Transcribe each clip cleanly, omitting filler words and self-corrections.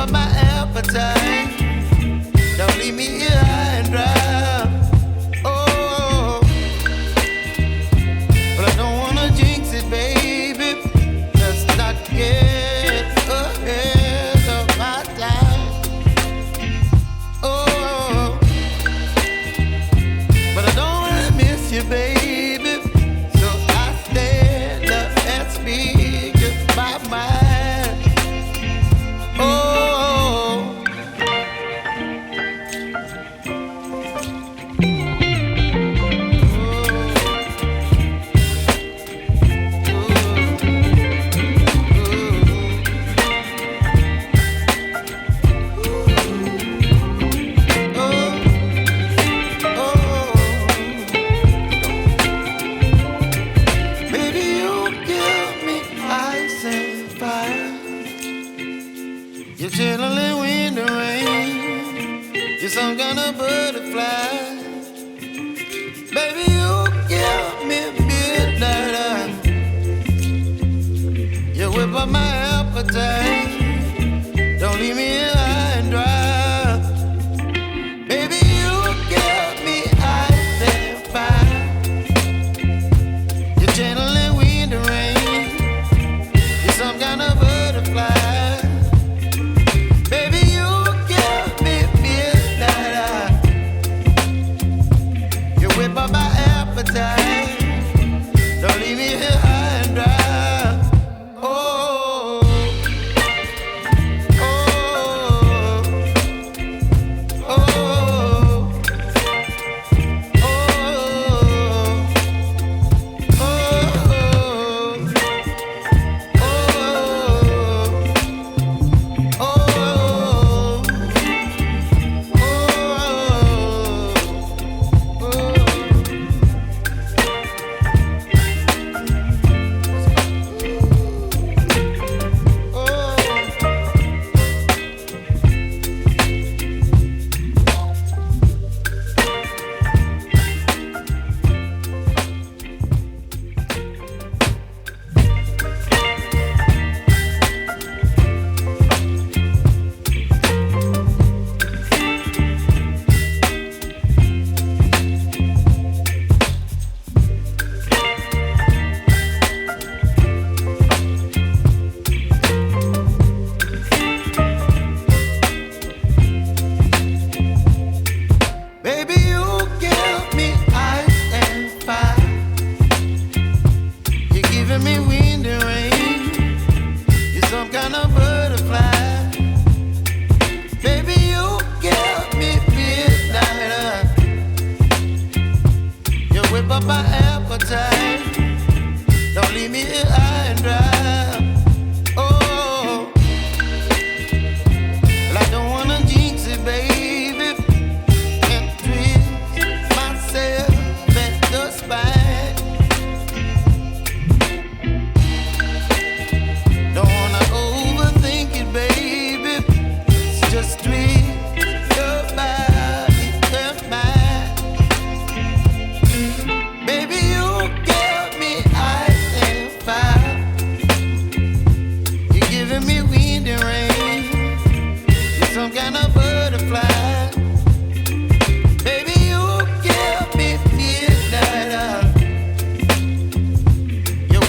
up my appetite. Don't leave me here high and dry. Oh, but I don't wanna jinx it, baby. Let's not get ahead of my time. Oh, but I don't wanna miss you, baby. So I stand up and speak my mind. Oh. You're chilling in the rain. You're some kind of butterfly. Baby, you give me midnight. You whip up my appetite. Don't leave me here high and dry. Baby, you give me ice and fire. You're channeling wind and rain. You're some kind of butterfly. My appetite. Don't leave me here high and dry. Oh, oh, oh, oh,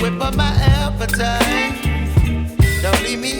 Whip up my appetite. Don't leave me